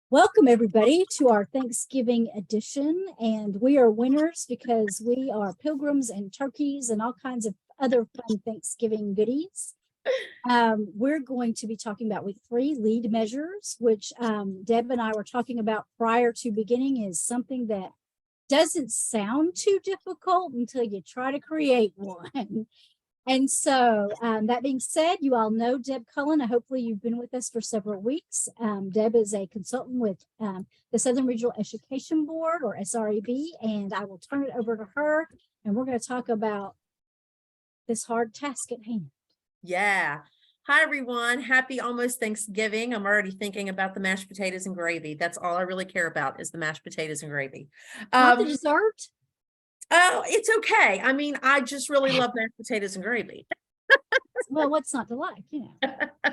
Welcome everybody to our Thanksgiving edition, and we are winners because we are pilgrims and turkeys and all kinds of other fun Thanksgiving goodies. We're going to be talking about week 3 lead measures, which Deb and I were talking about prior to beginning, is something that doesn't sound too difficult until you try to create one. And so that being said, you all know Deb Cullen. Hopefully you've been with us for several weeks. Deb is a consultant with the Southern Regional Education Board, or SREB, and I will turn it over to her, and we're going to talk about this hard task at hand. Yeah. Hi, everyone. Happy almost Thanksgiving. I'm already thinking about the mashed potatoes and gravy. That's all I really care about is the mashed potatoes and gravy. Not the dessert? Oh, it's okay. I mean, I just really love mashed potatoes and gravy. Well, what's not to like, you know?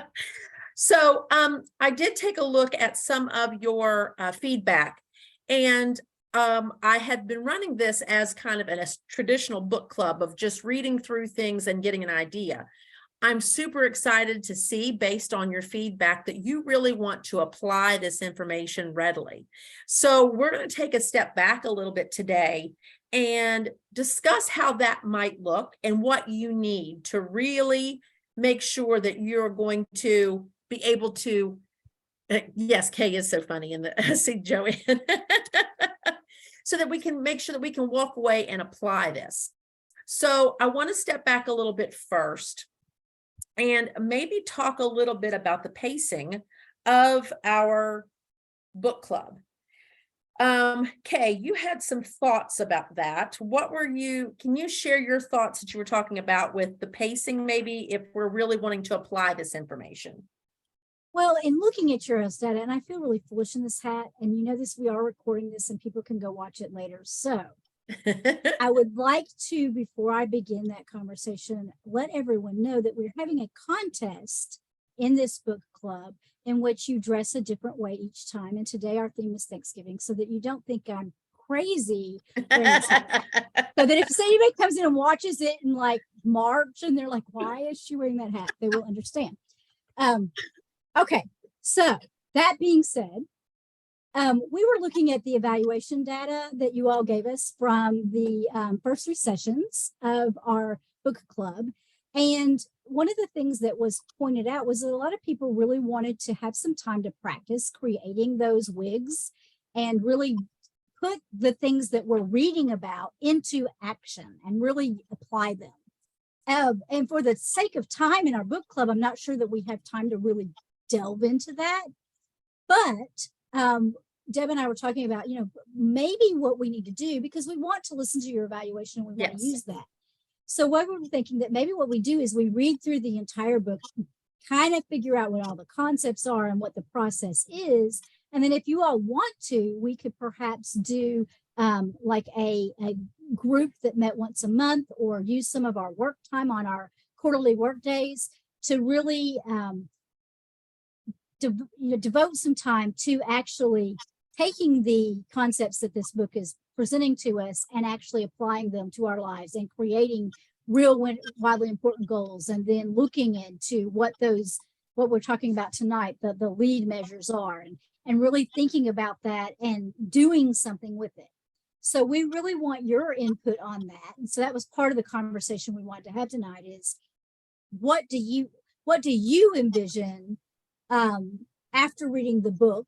So I did take a look at some of your feedback, and I had been running this as kind of a traditional book club of just reading through things and getting an idea. I'm super excited to see, based on your feedback, that you really want to apply this information readily. So we're going to take a step back a little bit today and discuss how that might look and what you need to really make sure that you're going to be able to, yes, Kay is so funny in the, see Joanne, so that we can make sure that we can walk away and apply this. So I want to step back a little bit first and maybe talk a little bit about the pacing of our book club. Kay, you had some thoughts about that. Can you share your thoughts that you were talking about with the pacing, maybe, if we're really wanting to apply this information? Well, in looking at your data, and I feel really foolish in this hat, and you know this, we are recording this and people can go watch it later. So I would like to, before I begin that conversation, let everyone know that we're having a contest in this book club in which you dress a different way each time. And today our theme is Thanksgiving, so that you don't think I'm crazy. So that if anybody comes in and watches it in like March and they're like, why is she wearing that hat? They will understand. Okay, so that being said, we were looking at the evaluation data that you all gave us from the first 3 sessions of our book club. And one of the things that was pointed out was that a lot of people really wanted to have some time to practice creating those wigs and really put the things that we're reading about into action and really apply them. And for the sake of time in our book club, I'm not sure that we have time to really delve into that. But Deb and I were talking about, you know, maybe what we need to do, because we want to listen to your evaluation and we want to use that. So what we're thinking that maybe what we do is we read through the entire book, kind of figure out what all the concepts are and what the process is. And then if you all want to, we could perhaps do like a group that met once a month, or use some of our work time on our quarterly work days to really devote some time to actually taking the concepts that this book is presenting to us and actually applying them to our lives and creating real widely important goals, and then looking into what we're talking about tonight, the lead measures are, and really thinking about that and doing something with it. So we really want your input on that. And so that was part of the conversation we wanted to have tonight, is what do you envision after reading the book,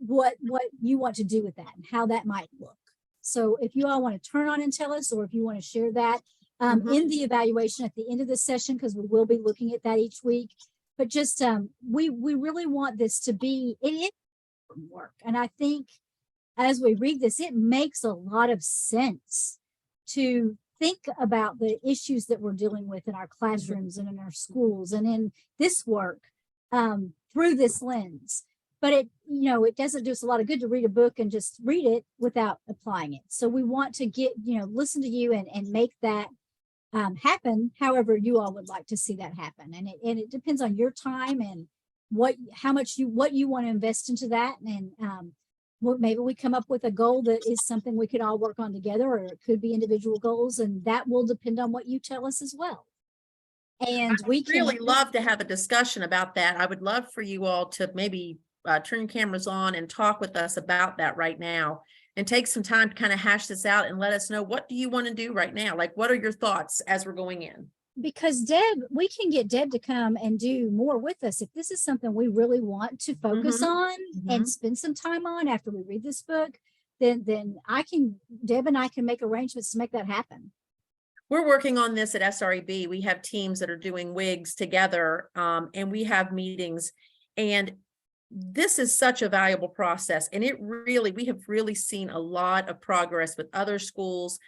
what you want to do with that and how that might look. So if you all want to turn on and tell us, or if you want to share that in the evaluation at the end of the session, because we will be looking at that each week. But just we really want this to be, it is work. And I think as we read this, it makes a lot of sense to think about the issues that we're dealing with in our classrooms and in our schools and in this work through this lens. But it doesn't do us a lot of good to read a book and just read it without applying it. So we want to listen to you and make that happen however you all would like to see that happen. And it depends on your time and what you want to invest into that. And maybe we come up with a goal that is something we could all work on together, or it could be individual goals, and that will depend on what you tell us as well. And we can Really love to have a discussion about that. I would love for you all to maybe turn your cameras on and talk with us about that right now, and take some time to kind of hash this out and let us know, what do you want to do right now? Like, what are your thoughts as we're going in? because Deb, we can get Deb to come and do more with us. If this is something we really want to focus on and spend some time on after we read this book, then Deb and I can make arrangements to make that happen. We're working on this at SREB. We have teams that are doing WIGs together, and we have meetings, and this is such a valuable process. And we have really seen a lot of progress with other schools,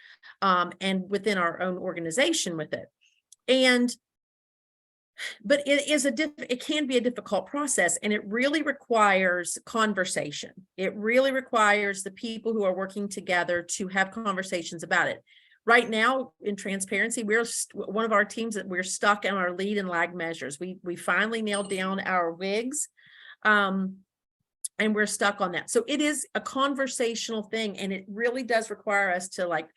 and within our own organization with it. But it can be a difficult process, and it really requires conversation. It really requires the people who are working together to have conversations about it. Right now, in transparency, one of our teams that we're stuck in our lead and lag measures. We finally nailed down our WIGs, and we're stuck on that. So it is a conversational thing, and it really does require us to like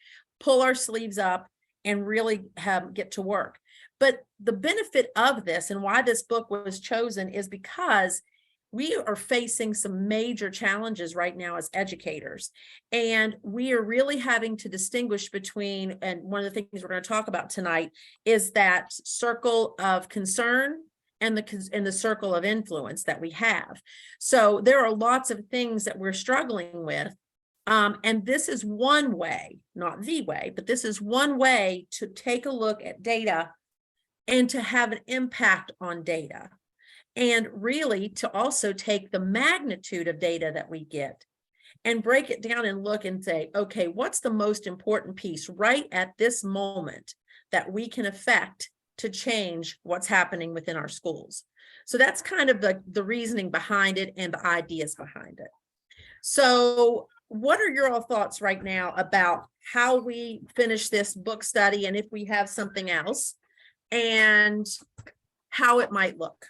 pull our sleeves up and really get to work. But the benefit of this and why this book was chosen is because we are facing some major challenges right now as educators, and we are really having to distinguish between, and one of the things we're going to talk about tonight is that circle of concern and the circle of influence that we have. So there are lots of things that we're struggling with. And this is one way, not the way, but this is one way to take a look at data and to have an impact on data. And really to also take the magnitude of data that we get and break it down and look and say, okay, what's the most important piece right at this moment that we can affect to change what's happening within our schools? So that's kind of the reasoning behind it and the ideas behind it. So what are your all thoughts right now about how we finish this book study, and if we have something else, and how it might look?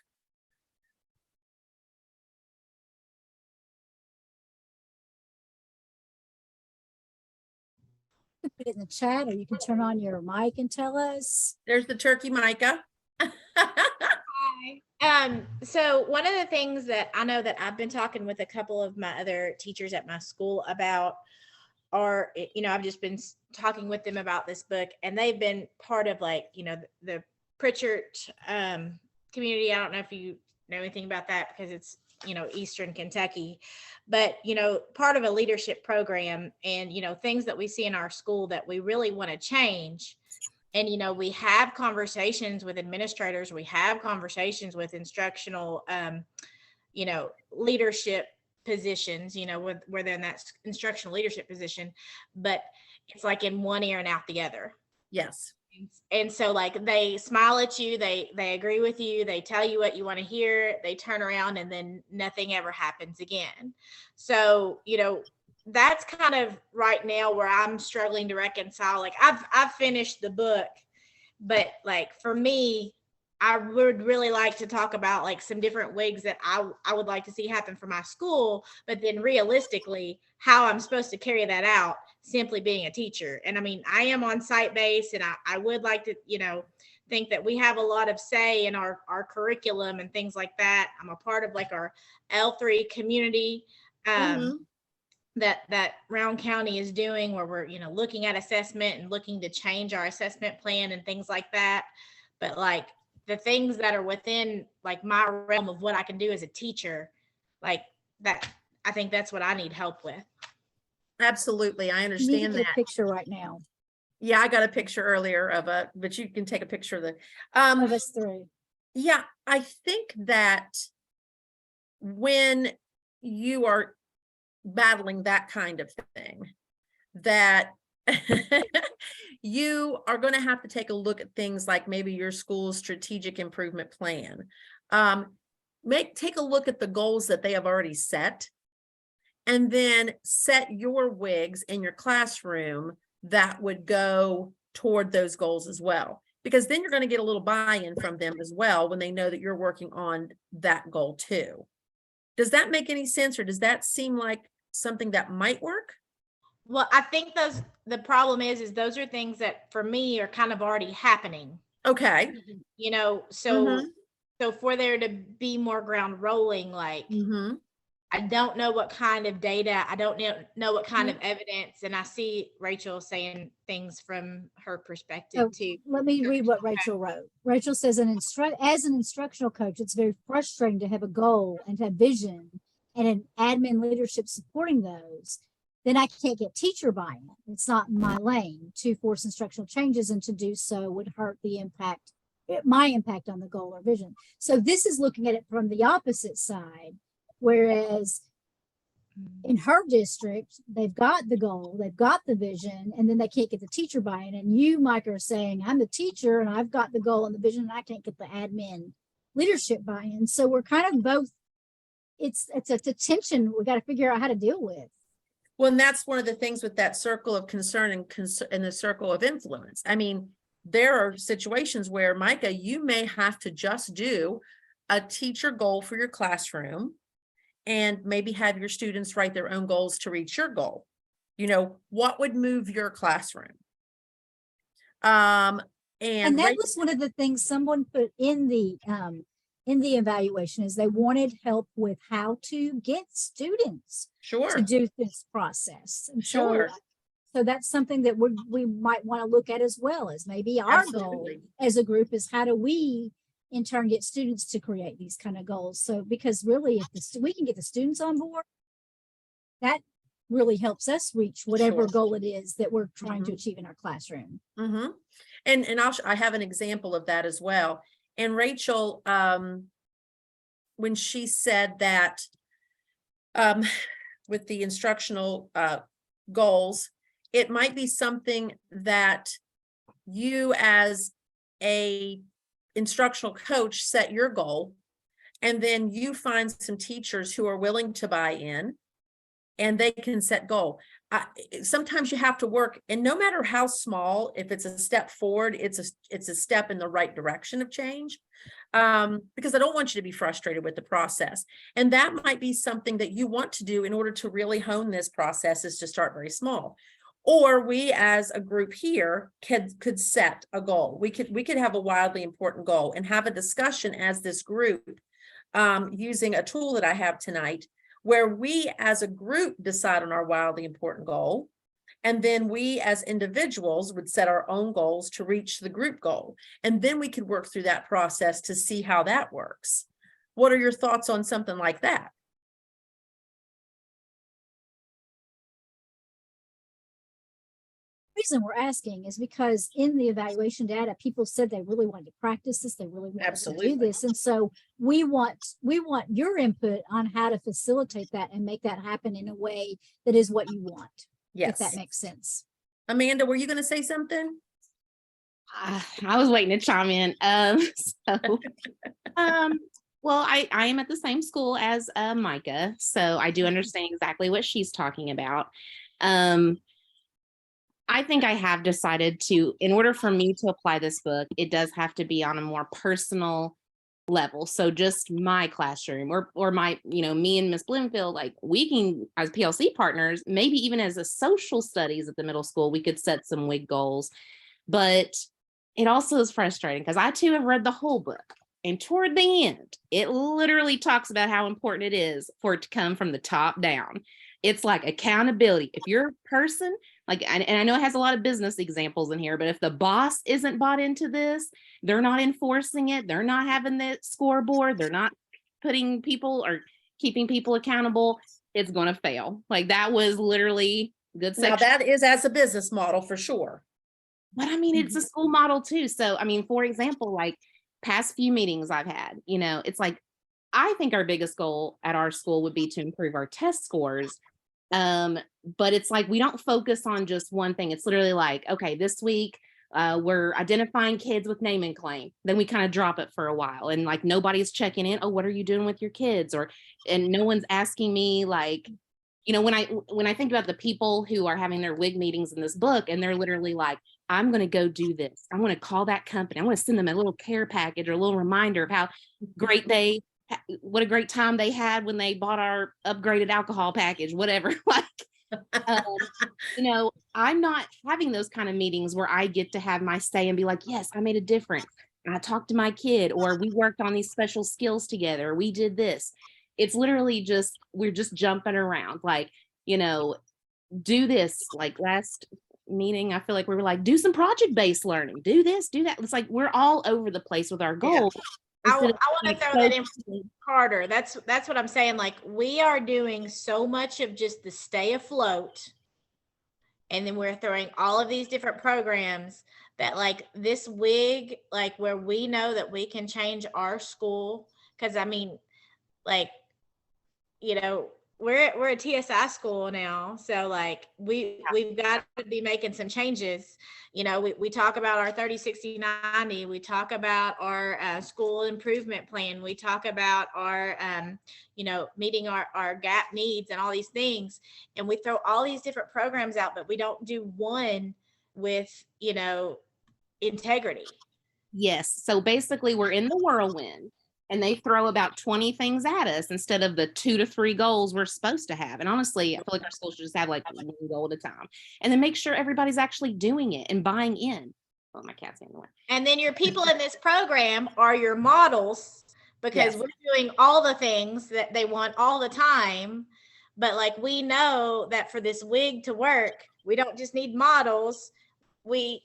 Put it in the chat, or you can turn on your mic and tell us. There's the turkey, Micah. Hi. So one of the things that I know that I've been talking with a couple of my other teachers at my school about are, I've just been talking with them about this book, and they've been part of the Pritchard community. I don't know if you know anything about that, because it's, Eastern Kentucky, but, part of a leadership program, and, things that we see in our school that we really want to change. And, we have conversations with administrators, we have conversations with instructional, leadership positions, where they're in that instructional leadership position, but it's like in one ear and out the other. Yes. And so like they smile at you, they agree with you, they tell you what you want to hear, they turn around, and then nothing ever happens again. So, that's kind of right now where I'm struggling to reconcile. Like I've finished the book, but like for me, I would really like to talk about like some different wigs that I would like to see happen for my school, but then realistically, how I'm supposed to carry that out simply being a teacher. And I mean, I am on site based, and I would like to, think that we have a lot of say in our curriculum and things like that. I'm a part of like our L3 community that Round County is doing, where we're, looking at assessment and looking to change our assessment plan and things like that. But like the things that are within like my realm of what I can do as a teacher, like that, I think that's what I need help with. Absolutely. I You need to understand get that. a picture right now Yeah, I got a picture earlier but you can take a picture of the, of us three. yeah, I think that when you are battling that kind of thing, that you are going to have to take a look at things like maybe your school's strategic improvement plan. Take a look at the goals that they have already set, and then set your wigs in your classroom that would go toward those goals as well. Because then you're going to get a little buy-in from them as well when they know that you're working on that goal too. Does that make any sense, or does that seem like something that might work? Well, I think the problem is those are things that for me are kind of already happening. Okay. You know, so for there to be more ground rolling, like Mm-hmm. I don't know what kind of data, I don't know what kind of evidence, and I see Rachel saying things from her perspective So too. let me read what Rachel wrote. Rachel says, as an instructional coach, it's very frustrating to have a goal and to have vision and an admin leadership supporting those. Then I can't get teacher buy-in. It's not my lane to force instructional changes, and to do so would hurt my impact on the goal or vision. So this is looking at it from the opposite side, whereas in her district, they've got the goal, they've got the vision, and then they can't get the teacher buy-in. And you, Mike, are saying, I'm the teacher and I've got the goal and the vision, and I can't get the admin leadership buy-in. So we're kind of both, it's a tension we got to figure out how to deal with. Well, and that's one of the things with that circle of concern and the circle of influence. I mean, there are situations where, Micah, you may have to just do a teacher goal for your classroom and maybe have your students write their own goals to reach your goal. You know, what would move your classroom? And that was one of the things someone put in the evaluation, is they wanted help with how to get students to do this process. And so that's something that we might want to look at, as well as maybe our goal as a group is, how do we in turn get students to create these kind of goals? So, because really, if we can get the students on board, that really helps us reach whatever goal it is that we're trying to achieve in our classroom. And I have an example of that as well. And Rachel, when she said that with the instructional goals, it might be something that you as a instructional coach set your goal, and then you find some teachers who are willing to buy in and they can set goal. Sometimes you have to work, and no matter how small, if it's a step forward, it's a step in the right direction of change. Because I don't want you to be frustrated with the process. And that might be something that you want to do in order to really hone this process, is to start very small. Or we as a group here could set a goal. We could have a wildly important goal and have a discussion as this group, using a tool that I have tonight, where we as a group decide on our wildly important goal. And then we as individuals would set our own goals to reach the group goal. And then we could work through that process to see how that works. What are your thoughts on something like that? The reason we're asking is because in the evaluation data, people said they really wanted to practice this, they really wanted to do this. And so we want your input on how to facilitate that and make that happen in a way that is what you want. Yes. If that makes sense. Amanda, were you going to say something? I was waiting to chime in. Well, I am at the same school as Micah, so I do understand exactly what she's talking about. I think I have decided to, in order for me to apply this book, it does have to be on a more personal level. So just my classroom or my, me and Miss Bloomfield, like we can, as PLC partners, maybe even as a social studies at the middle school, we could set some WIG goals. But it also is frustrating because I too have read the whole book. And toward the end, it literally talks about how important it is for it to come from the top down. It's like accountability. If you're a person, and I know it has a lot of business examples in here, but if the boss isn't bought into this, they're not enforcing it, they're not having the scoreboard, they're not putting people or keeping people accountable, it's going to fail. Like that was literally good section. Now that is as a business model for sure. But I mean, it's a school model too. So, I mean, for example, like past few meetings I've had, it's like, I think our biggest goal at our school would be to improve our test scores. But it's like, we don't focus on just one thing. It's literally like, okay, this week, we're identifying kids with name and claim. Then we kind of drop it for a while and like, nobody's checking in. Oh, what are you doing with your kids? And no one's asking me like, when I think about the people who are having their WIG meetings in this book, and they're literally like, I'm going to go do this. I'm going to call that company. I'm going to send them a little care package or a little reminder of how great what a great time they had when they bought our upgraded alcohol package, whatever. Like um, I'm not having those kind of meetings where I get to have my say and be like, yes, I made a difference. I talked to my kid, or we worked on these special skills together. We did this. It's literally just, we're just jumping around. Like, do this. Like last meeting, I feel like we were like, do some project-based learning, do this, do that. It's like, we're all over the place with our goals. I instead of, want to like, throw that in, focusing- Carter. That's what I'm saying. Like, we are doing so much of just the stay afloat, and then we're throwing all of these different programs that, like, this wig, like, where we know that we can change our school. Because I mean, like, we're a TSI school now, so like we've got to be making some changes. We talk about our 30, 60, 90. We talk about our school improvement plan. We talk about our meeting our gap needs and all these things, and we throw all these different programs out, but we don't do one with integrity. Yes. So basically, we're in the whirlwind and they throw about 20 things at us instead of the 2 to 3 goals we're supposed to have. And honestly, I feel like our schools should just have like one goal at a time and then make sure everybody's actually doing it and buying in. Oh, my cat's in the way. And then your people in this program are your models, because we're doing all the things that they want all the time. But like, we know that for this wig to work, we don't just need models. We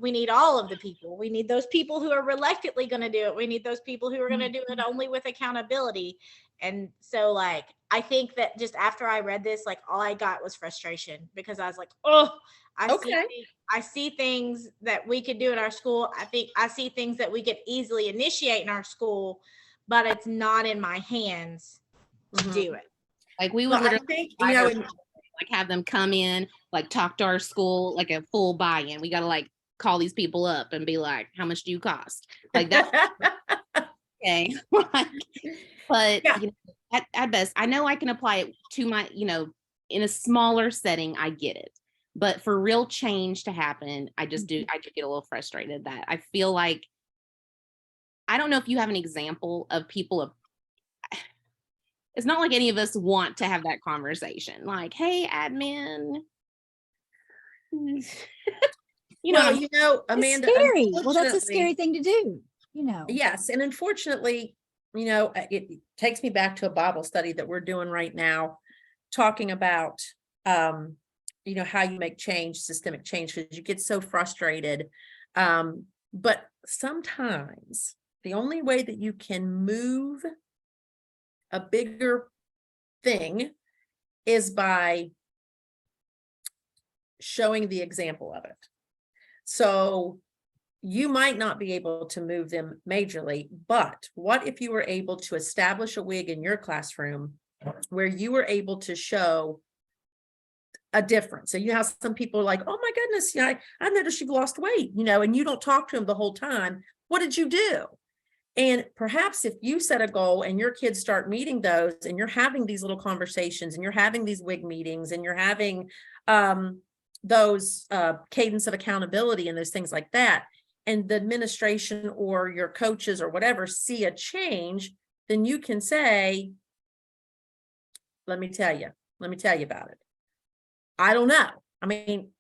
need all of the people. We need those people who are reluctantly going to do it. We need those people who are going to do it only with accountability. And so, like, I think that just after I read this, like, all I got was frustration, because I was like, oh, I see things that we could do in our school. I see things that we could easily initiate in our school, but it's not in my hands to do it. Like, we would Well, I literally think, like have them come in, like talk to our school, like a full buy-in. We got to like call these people up and be like, how much do you cost? Like that. Okay. But Yeah. At best, I know I can apply it to my, in a smaller setting, I get it. But for real change to happen, I do get a little frustrated that I feel like, I don't know if you have an example of people it's not like any of us want to have that conversation. Like, hey, admin. Amanda, It's scary. Well, that's a unfortunately- scary thing to do, Yes. And unfortunately, it takes me back to a Bible study that we're doing right now, talking about, how you make change, systemic change, because you get so frustrated. But sometimes the only way that you can move a bigger thing is by showing the example of it. So you might not be able to move them majorly, but what if you were able to establish a wig in your classroom where you were able to show a difference? So you have some people are like, oh my goodness, I noticed you've lost weight, and you don't talk to them the whole time. What did you do? And perhaps if you set a goal and your kids start meeting those, and you're having these little conversations, and you're having these WIG meetings, and you're having those cadence of accountability and those things like that, and the administration or your coaches or whatever see a change, then you can say, let me tell you about it. I don't know. I mean,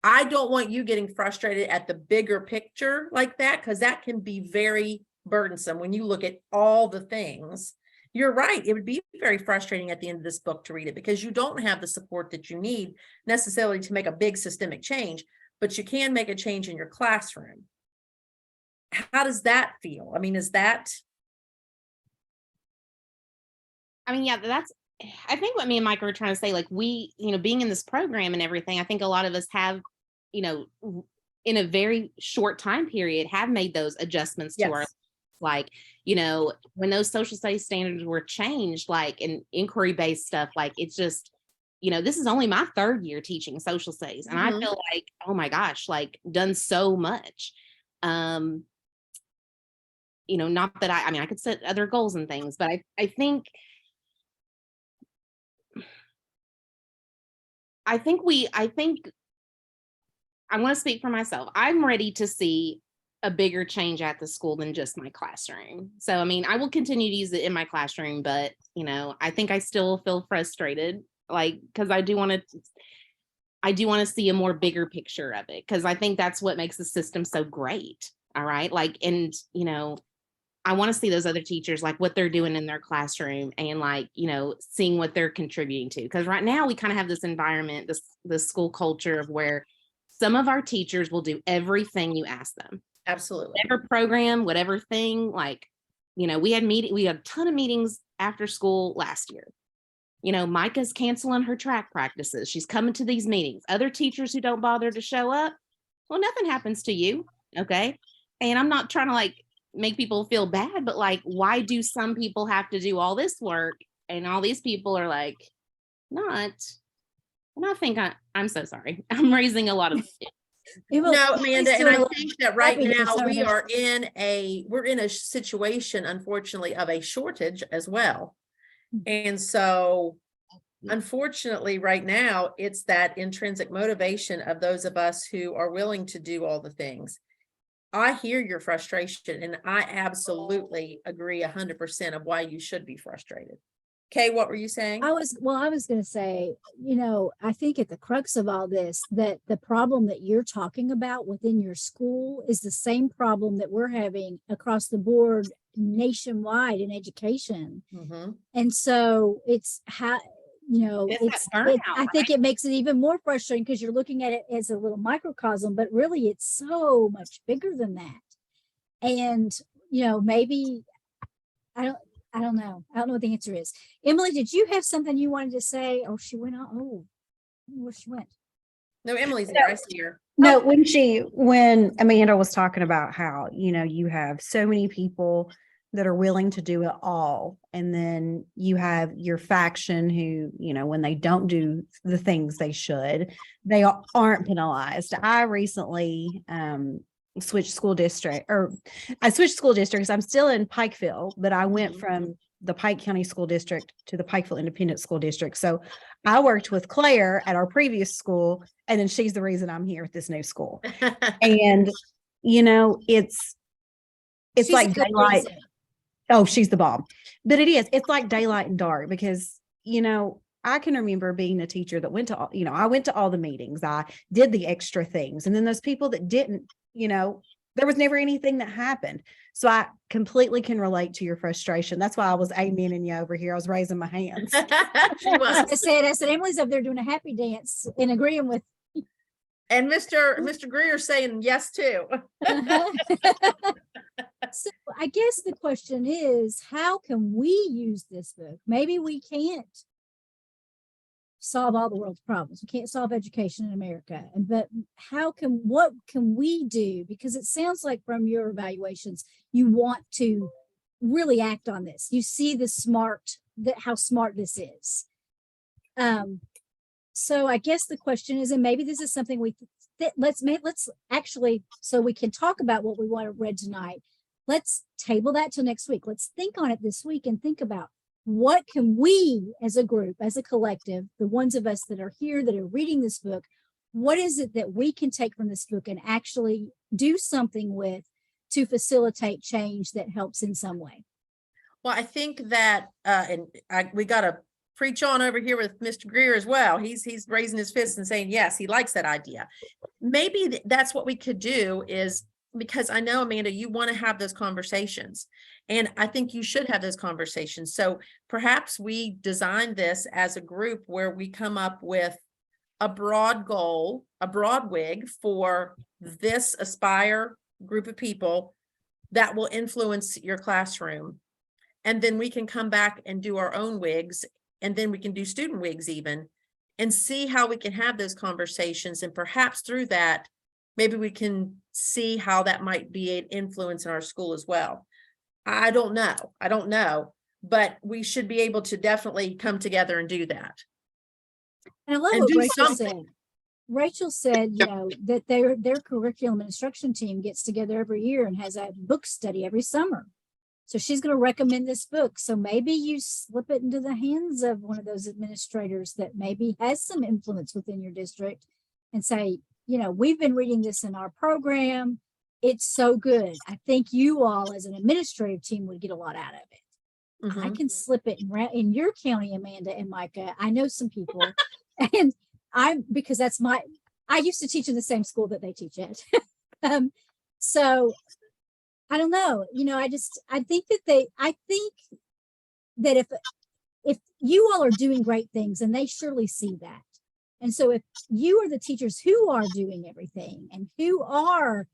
I don't want you getting frustrated at the bigger picture like that, because that can be very burdensome when you look at all the things. You're right. It would be very frustrating at the end of this book to read it, because you don't have the support that you need necessarily to make a big systemic change, but you can make a change in your classroom. How does that feel? I mean, I think what me and Mike are trying to say, like, we, being in this program and everything, I think a lot of us have, in a very short time period, have made those adjustments to our, like, when those social studies standards were changed, like, and inquiry-based stuff, like, it's just, this is only my 3rd year teaching social studies. And I feel like, oh my gosh, like, done so much. Not that I could set other goals and things, but I think I want to speak for myself. I'm ready to see a bigger change at the school than just my classroom. So, I mean, I will continue to use it in my classroom, but, I think I still feel frustrated like, because I do want to see a more bigger picture of it, because I think that's what makes the system so great. All right. Like, and I want to see those other teachers, like what they're doing in their classroom, and like, seeing what they're contributing to. Because right now we kind of have this environment, this school culture of where some of our teachers will do everything you ask them. Absolutely. Whatever program, whatever thing, like, we had a ton of meetings after school last year. Micah's canceling her track practices. She's coming to these meetings. Other teachers who don't bother to show up, well, nothing happens to you. Okay. And I'm not trying to like make people feel bad, but like, why do some people have to do all this work and all these people are like, not? And I think I'm so sorry. I'm raising a lot of No, Amanda, and I think that right now we're in a situation, unfortunately, of a shortage as well. And so unfortunately, right now, it's that intrinsic motivation of those of us who are willing to do all the things. I hear your frustration, and I absolutely agree 100% of why you should be frustrated. Kay, what were you saying? I was going to say, I think at the crux of all this, that the problem that you're talking about within your school is the same problem that we're having across the board nationwide in education. Mm-hmm. And so it's how, I think it makes it even more frustrating because you're looking at it as a little microcosm, but really it's so much bigger than that. And, maybe I don't know. I don't know what the answer is. Emily, did you have something you wanted to say? Oh, she went on. Oh, where she went. No, Emily's there. I see her. No, when Amanda was talking about how, you have so many people that are willing to do it all. And then you have your faction who, when they don't do the things they should, they aren't penalized. I recently, switched school districts. I'm still in Pikeville, but I went from the Pike County School District to the Pikeville Independent School District. So I worked with Claire at our previous school, and then she's the reason I'm here at this new school. And it's She's like daylight. Oh, she's the bomb. But it's like daylight and dark, because I can remember being a teacher that went to all, I went to all the meetings. I did the extra things. And then those people that didn't, there was never anything that happened. So I completely can relate to your frustration. That's why I was amening you over here. I was raising my hands. She was. I said, Emily's up there doing a happy dance and agreeing with. And Mr. Greer saying yes too. So I guess the question is, how can we use this book? Maybe we can't solve all the world's problems. We can't solve education in America. But what can we do? Because it sounds like from your evaluations, you want to really act on this. You see how smart this is. So I guess the question is, and maybe this is something let's actually, so we can talk about what we want to read tonight. Let's table that till next week. Let's think on it this week and think about what can we as a group, as a collective, the ones of us that are here, that are reading this book, what is it that we can take from this book and actually do something with to facilitate change that helps in some way? Well, I think that, we got to preach on over here with Mr. Greer as well. He's raising his fist and saying, yes, he likes that idea. Maybe that's what we could do, is because I know, Amanda, you want to have those conversations, and I think you should have those conversations. So perhaps we design this as a group where we come up with a broad goal, a broad wig for this Aspire group of people that will influence your classroom. And then we can come back and do our own wigs, and then we can do student wigs even, and see how we can have those conversations. And perhaps through that, maybe we can see how that might be an influence in our school as well. I don't know, but we should be able to definitely come together and do that. And I love what Rachel said. Rachel said, that their curriculum and instruction team gets together every year and has a book study every summer. So she's going to recommend this book. So maybe you slip it into the hands of one of those administrators that maybe has some influence within your district and say, we've been reading this in our program. It's so good. I think you all as an administrative team would get a lot out of it. I Mhm. can slip it in your county, Amanda and Micah. I know some people, and because I used to teach in the same school that they teach at. So I don't know, I think that if you all are doing great things, and they surely see that. And so if you are the teachers who are doing everything and who are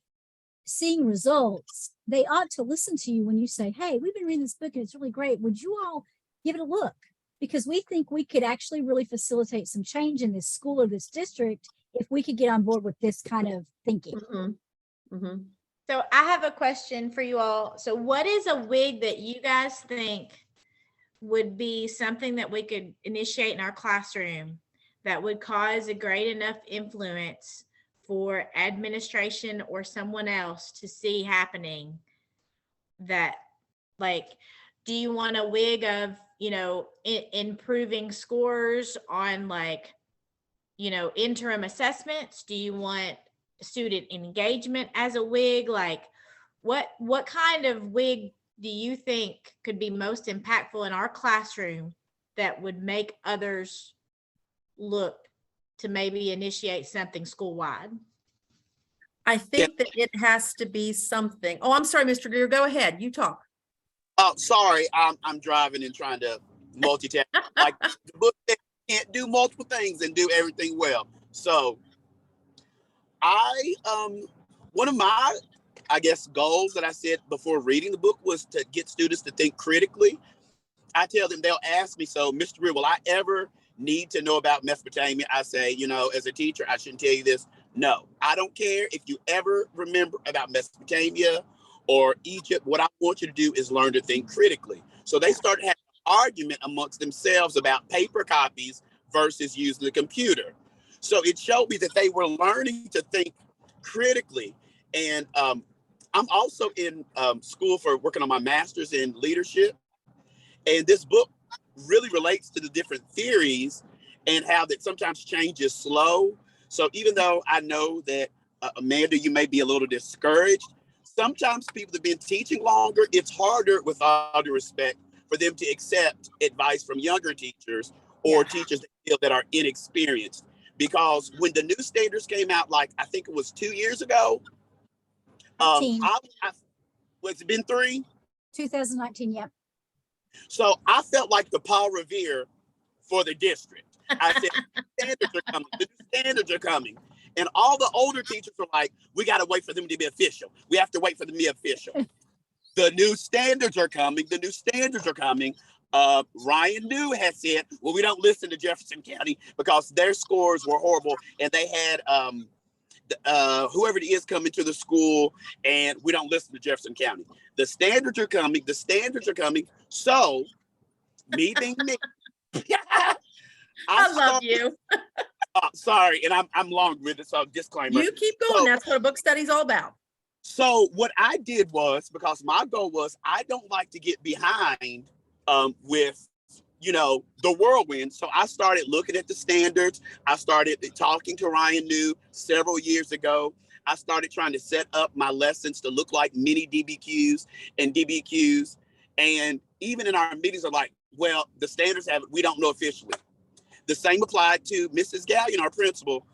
seeing results, they ought to listen to you when you say, hey, we've been reading this book and it's really great. Would you all give it a look? Because we think we could actually really facilitate some change in this school or this district if we could get on board with this kind of thinking. Mhm. Mhm. So I have a question for you all. So what is a wig that you guys think would be something that we could initiate in our classroom that would cause a great enough influence for administration or someone else to see happening? That, like, do you want a wig of, improving scores on, like, interim assessments? Do you want student engagement as a wig? Like, what kind of wig do you think could be most impactful in our classroom that would make others look to maybe initiate something school-wide? I think that it has to be something. Oh, I'm sorry, Mr. Greer. Go ahead. You talk. Oh, sorry, I'm driving and trying to multitask. Like the book said, you can't do multiple things and do everything well. So I one of my, I guess, goals that I set before reading the book was to get students to think critically. I tell them, they'll ask me, so Mr. Greer, will I ever need to know about Mesopotamia? I say, as a teacher, I shouldn't tell you this. No, I don't care if you ever remember about Mesopotamia or Egypt. What I want you to do is learn to think critically. So they started having an argument amongst themselves about paper copies versus using the computer. So it showed me that they were learning to think critically. And I'm also in school for working on my master's in leadership. And this book really relates to the different theories and how that sometimes change is slow. So even though I know that, Amanda, you may be a little discouraged, sometimes people that have been teaching longer, it's harder, with all due respect, for them to accept advice from younger teachers or teachers that feel that are inexperienced. Because when the new standards came out, like I think it was 2 years ago, it's been 3? 2019, yep. So I felt like the Paul Revere for the district. I said, standards are coming. The new standards are coming. And all the older teachers were like, we got to wait for them to be official. We have to wait for them to be official. The new standards are coming. The new standards are coming. Ryan New has said, well, we don't listen to Jefferson County because their scores were horrible. And they had whoever it is coming to the school, and we don't listen to Jefferson County. The standards are coming. The standards are coming. So, me being me, I love you. Sorry, and I'm long-winded, so disclaimer. You keep going. That's what a book study's all about. So what I did was, because my goal was, I don't like to get behind with, the whirlwind. So I started looking at the standards. I started talking to Ryan New several years ago. I started trying to set up my lessons to look like mini DBQs and DBQs. And even in our meetings are like, well, the standards have it. We don't know officially. The same applied to Mrs. Gallion, our principal.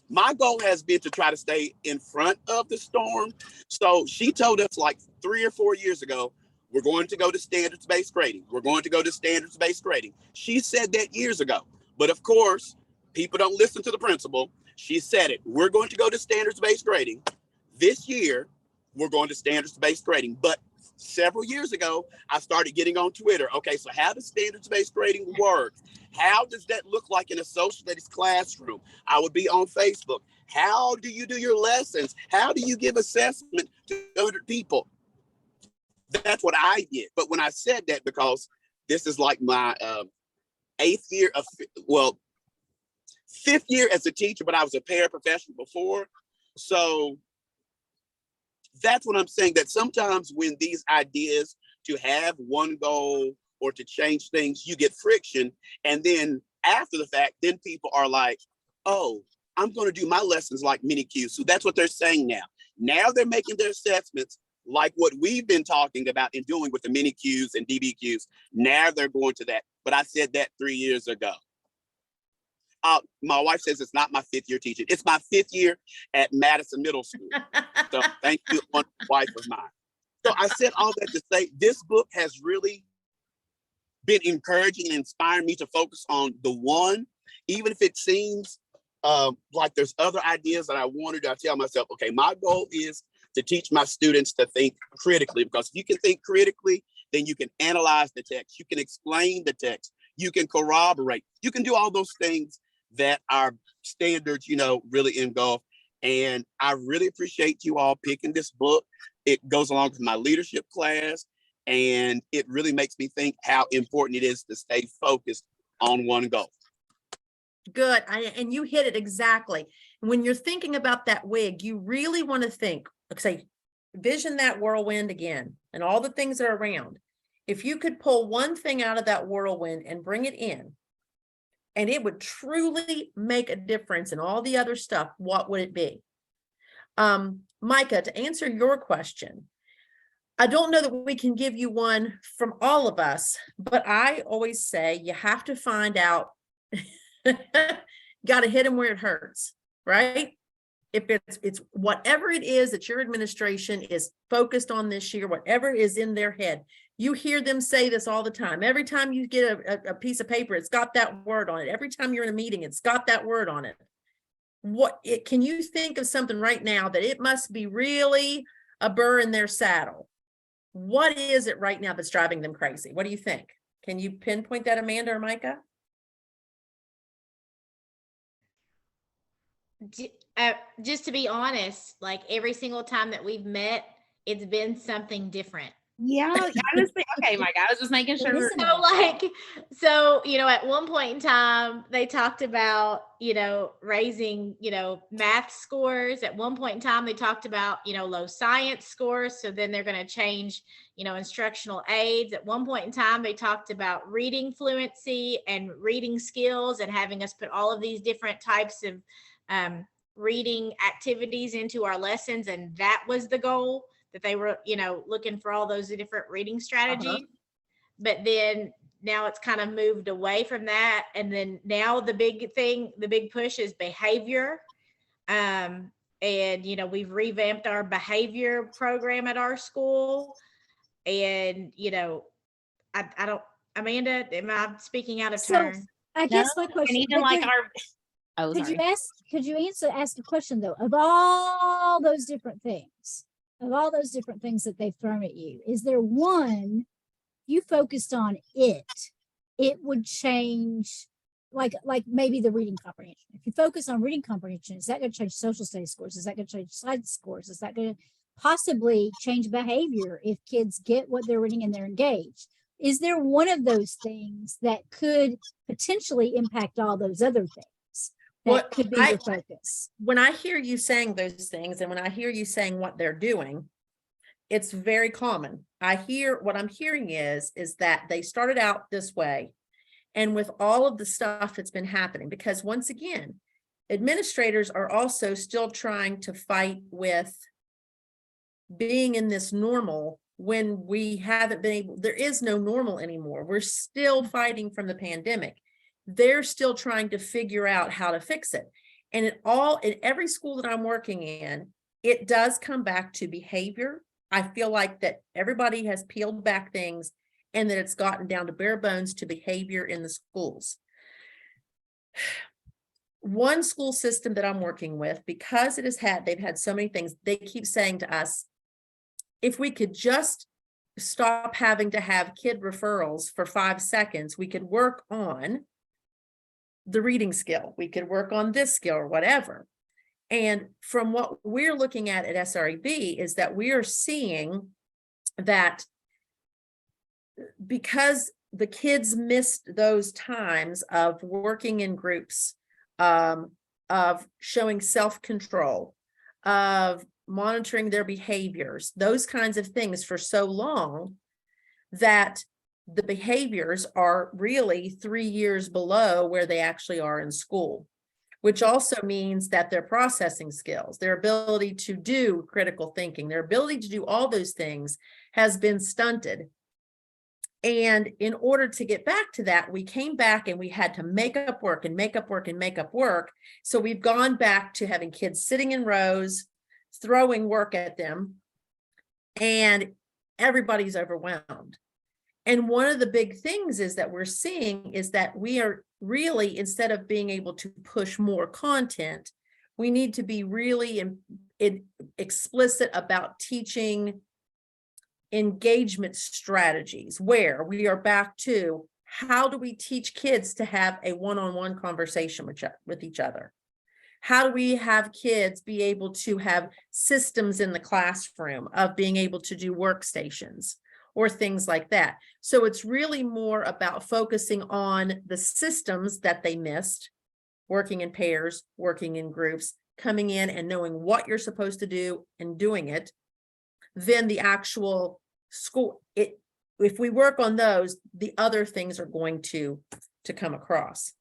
My goal has been to try to stay in front of the storm. So she told us like 3 or 4 years ago, we're going to go to standards-based grading. We're going to go to standards-based grading. She said that years ago. But of course, people don't listen to the principal. She said it. We're going to go to standards-based grading. This year, we're going to standards-based grading. But several years ago, I started getting on Twitter. Okay, so how does standards-based grading work? How does that look like in a social studies classroom? I would be on Facebook. How do you do your lessons? How do you give assessment to 100 people? That's what I did. But when I said that, because this is like my 5th year as a teacher, but I was a paraprofessional before. So that's what I'm saying, that sometimes when these ideas to have one goal or to change things, you get friction. And then after the fact, then people are like, oh, I'm going to do my lessons like mini Qs. So that's what they're saying now. Now they're making their assessments like what we've been talking about and doing with the mini Qs and DBQs. Now they're going to that. But I said that 3 years ago. My wife says it's not my 5th year teaching. It's my 5th year at Madison Middle School. So thank you, one wife of mine. So I said all that to say this book has really been encouraging and inspiring me to focus on the one, even if it seems like there's other ideas that I wanted. I tell myself, okay, my goal is to teach my students to think critically, because if you can think critically, then you can analyze the text, you can explain the text, you can corroborate, you can do all those things that our standards, really engulf. And I really appreciate you all picking this book. It goes along with my leadership class, and it really makes me think how important it is to stay focused on one goal. Good. And you hit it exactly. When you're thinking about that wig, you really want to think, say, vision that whirlwind again and all the things that are around. If you could pull one thing out of that whirlwind and bring it in, and it would truly make a difference in all the other stuff, what would it be? Micah, to answer your question, I don't know that we can give you one from all of us, but I always say you have to find out, got to hit them where it hurts, right? If it's whatever it is that your administration is focused on this year, whatever is in their head. You hear them say this all the time. Every time you get a piece of paper, it's got that word on it. Every time you're in a meeting, it's got that word on it. Can you think of something right now that it must be really a burr in their saddle? What is it right now that's driving them crazy? What do you think? Can you pinpoint that, Amanda or Micah? Just to be honest, like every single time that we've met, it's been something different. Yeah, honestly, okay, Mike, I was just making sure. So, at one point in time, they talked about, raising, math scores. At one point in time, they talked about, low science scores. So then they're going to change, instructional aids. At one point in time, they talked about reading fluency and reading skills and having us put all of these different types of reading activities into our lessons. And that was the goal, that they were, looking for all those different reading strategies. But then now it's kind of moved away from that. And then now the big push is behavior. And, we've revamped our behavior program at our school. And, I don't, Amanda, am I speaking out of turn? I guess my question, and even like could you ask a question though, of all those different things that they've thrown at you, is there one you focused on it would change, like maybe the reading comprehension? If you focus on reading comprehension, is that going to change social studies scores? Is that going to change science scores? Is that going to possibly change behavior if kids get what they're reading and they're engaged? Is there one of those things that could potentially impact all those other things? That could be your focus. When I hear you saying those things, and when I hear you saying what they're doing, it's very common. What I'm hearing is that they started out this way, and with all of the stuff that's been happening, because once again, administrators are also still trying to fight with being in this normal when we haven't been able, there is no normal anymore. We're still fighting from the pandemic. They're still trying to figure out how to fix it. And in every school that I'm working in, it does come back to behavior. I feel like that everybody has peeled back things and that it's gotten down to bare bones to behavior in the schools. One school system that I'm working with, because they've had so many things, they keep saying to us, if we could just stop having to have kid referrals for 5 seconds, we could work on the reading skill, we could work on this skill or whatever. And from what we're looking at SREB is that we are seeing that because the kids missed those times of working in groups, of showing self-control, of monitoring their behaviors, those kinds of things for so long, that the behaviors are really 3 years below where they actually are in school. which also means that their processing skills, their ability to do critical thinking, their ability to do all those things has been stunted. And in order to get back to that, we came back and we had to make up work and make up work and make up work. So we've gone back to having kids sitting in rows, throwing work at them, and everybody's overwhelmed. And one of the big things is that we're seeing is that we are really, instead of being able to push more content, we need to be really explicit about teaching engagement strategies, where we are back to how do we teach kids to have a one-on-one conversation with each other? How do we have kids be able to have systems in the classroom of being able to do workstations or things like that? So it's really more about focusing on the systems that they missed, working in pairs, working in groups, coming in and knowing what you're supposed to do and doing it, than the actual school. If we work on those, the other things are going to come across.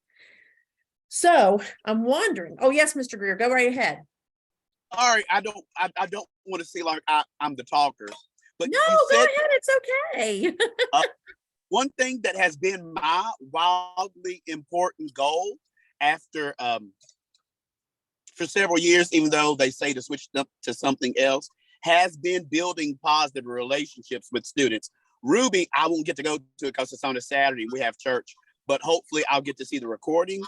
So I'm wondering, oh yes, Mr. Greer, go right ahead. Sorry, I don't want to seem like I'm the talker. But No, you go said, ahead, it's okay. one thing that has been my wildly important goal after for several years, even though they say to switch up to something else, has been building positive relationships with students. Ruby, I won't get to go to it because it's on a Saturday. We have church, but hopefully I'll get to see the recording.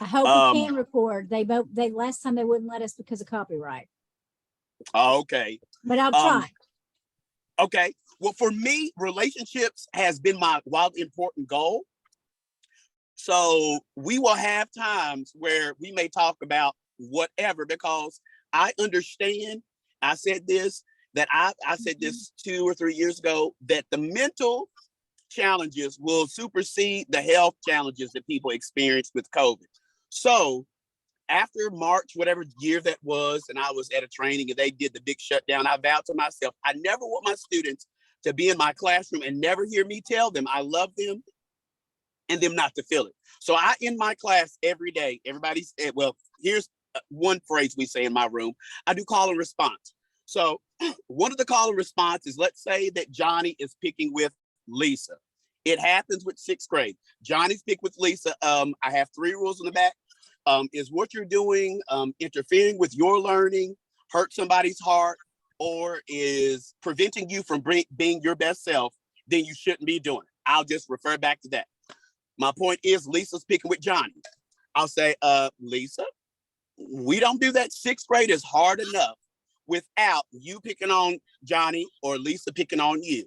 I hope we can record. They last time they wouldn't let us because of copyright. Okay. But I'll try. Okay. Well, for me, relationships has been my wildly important goal. So we will have times where we may talk about whatever, because I understand, I said this 2 or 3 years ago, that the mental challenges will supersede the health challenges that people experience with COVID. So after March, whatever year that was, and I was at a training and they did the big shutdown, I vowed to myself, I never want my students to be in my classroom and never hear me tell them I love them and them not to feel it. So I, in my class every day, everybody's, well, here's one phrase we say in my room. I do call and response. So one of the call and response is, let's say that Johnny is picking with Lisa. It happens with 6th grade. Johnny's picked with Lisa. I have 3 rules on the back. Is what you're doing interfering with your learning, hurt somebody's heart, or is preventing you from being your best self, then you shouldn't be doing it. I'll just refer back to that. My point is, Lisa's picking with Johnny. I'll say, Lisa, we don't do that. 6th grade is hard enough without you picking on Johnny or Lisa picking on you.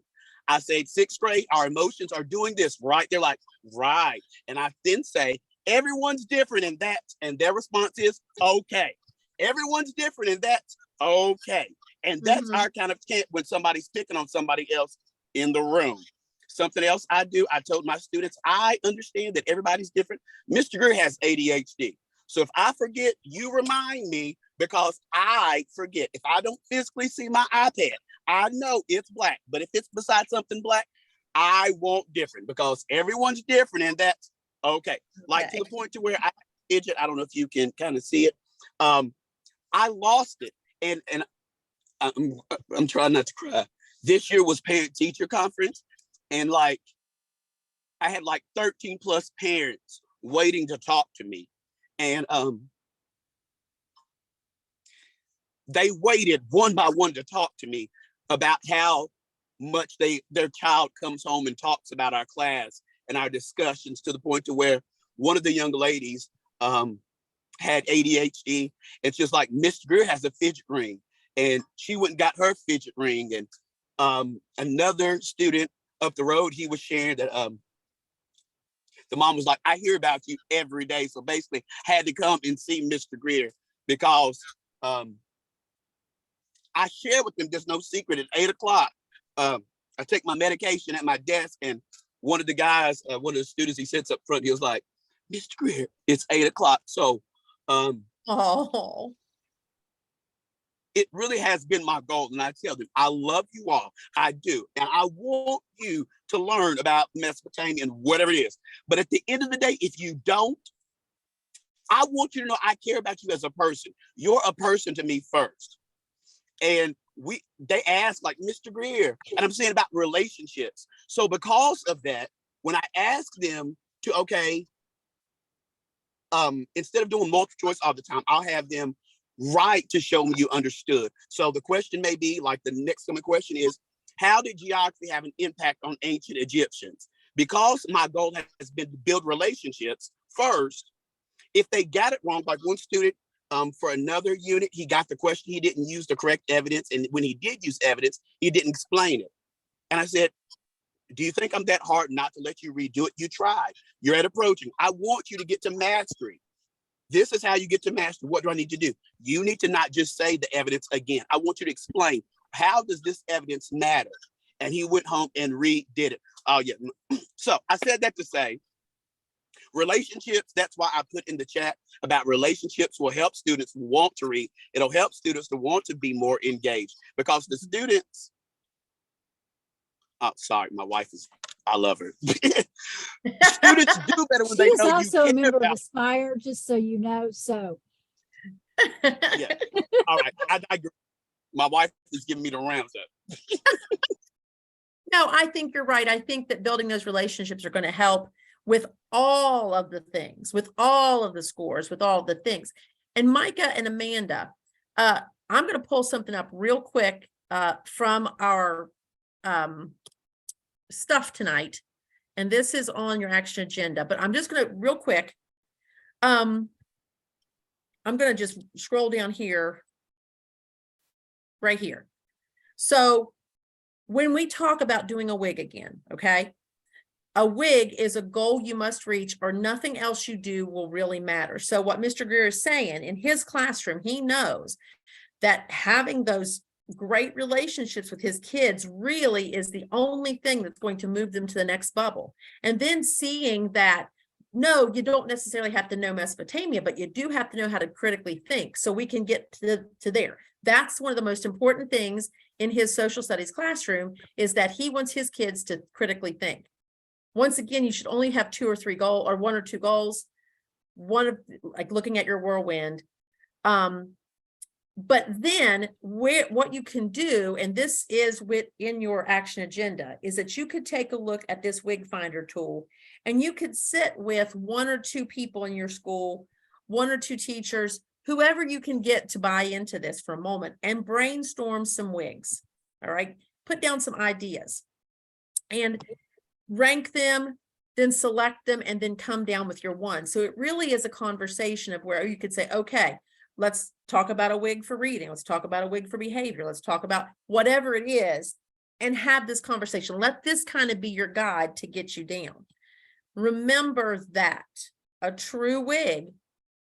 I say, 6th grade, our emotions are doing this, right? They're like, right. And I then say, everyone's different in that. And their response is, okay. Everyone's different and that's okay. And that's our kind of chant when somebody's picking on somebody else in the room. Something else I do, I told my students, I understand that everybody's different. Mr. Greer has ADHD. So if I forget, you remind me, because I forget. If I don't physically see my iPad, I know it's black. But if it's beside something black, I want different, because everyone's different and that's okay. Like, to the point to where I fidget. I don't know if you can kind of see it. I lost it. And I'm trying not to cry. This year was parent teacher conference. And like, I had like 13 plus parents waiting to talk to me. And they waited one by one to talk to me about how much their child comes home and talks about our class and our discussions, to the point to where one of the young ladies had ADHD. It's just like, Mr. Greer has a fidget ring, and she went and got her fidget ring. And another student up the road, he was sharing that the mom was like, I hear about you every day. So basically had to come and see Mr. Greer, because I share with them, there's no secret, at 8 o'clock, I take my medication at my desk, and one of the guys, one of the students, he sits up front, he was like, Mr. Greer, it's 8 o'clock. So it really has been my goal. And I tell them, I love you all. I do. And I want you to learn about Mesopotamia and whatever it is. But at the end of the day, if you don't, I want you to know I care about you as a person. You're a person to me first. And they ask like, Mr. Greer, and I'm saying about relationships. So because of that, when I ask them to, okay, instead of doing multiple choice all the time, I'll have them write to show me you understood. So the question may be like, the next coming question is, how did geography have an impact on ancient Egyptians? Because my goal has been to build relationships first. If they got it wrong, like one student for another unit, he got the question, he didn't use the correct evidence. And when he did use evidence, he didn't explain it. And I said, do you think I'm that hard not to let you redo it? You tried. You're at approaching. I want you to get to mastery. This is how you get to mastery. What do I need to do? You need to not just say the evidence again. I want you to explain, how does this evidence matter? And he went home and redid it. Oh, yeah. So I said that to say, relationships, that's why I put in the chat about relationships will help students want to read. It'll help students to want to be more engaged, because the students, oh, sorry, my wife is, I love her. Students do better when She they is know you also a care member of about. Aspire, just so you know. So Yeah. All right. I agree. My wife is giving me the rounds up. No, I think you're right. I think that building those relationships are going to help with all of the things, with all of the scores, with all the things. And Micah and Amanda, I'm going to pull something up real quick from our stuff tonight. And this is on your action agenda, but I'm just going to real quick. I'm going to just scroll down here, right here. So when we talk about doing a WIG again, okay, a WIG is a goal you must reach, or nothing else you do will really matter. So what Mr. Greer is saying, in his classroom, he knows that having those great relationships with his kids really is the only thing that's going to move them to the next bubble. And then seeing that, no, you don't necessarily have to know Mesopotamia, but you do have to know how to critically think, so we can get to there. That's one of the most important things in his social studies classroom, is that he wants his kids to critically think. Once again, you should only have 2 or 3 goals, or 1 or 2 goals. One of, like, looking at your whirlwind. But then what you can do, and this is within your action agenda, is that you could take a look at this WIG Finder tool, and you could sit with 1 or 2 people in your school, 1 or 2 teachers, whoever you can get to buy into this for a moment, and brainstorm some WIGs. All right, put down some ideas and rank them, then select them, and then come down with your one. So it really is a conversation of where you could say, okay, let's talk about a WIG for reading. Let's talk about a WIG for behavior. Let's talk about whatever it is, and have this conversation. Let this kind of be your guide to get you down. Remember that a true WIG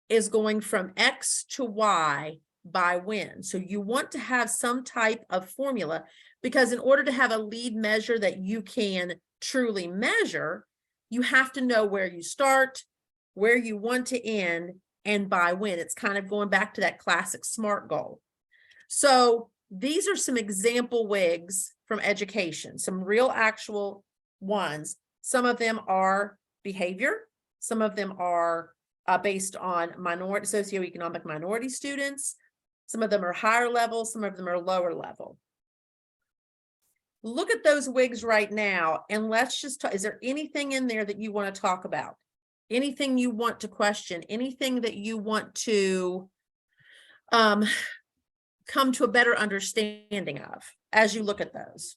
is going from X to Y by when. So you want to have some type of formula, because in order to have a lead measure that you can truly measure, you have to know where you start, where you want to end, and by when. It's kind of going back to that classic SMART goal. So these are some example WIGs from education, some real actual ones. Some of them are behavior. Some of them are based on minority, socioeconomic minority students. Some of them are higher level, some of them are lower level. Look at those WIGs right now, and let's just talk. Is there anything in there that you want to talk about? Anything you want to question? Anything that you want to come to a better understanding of as you look at those?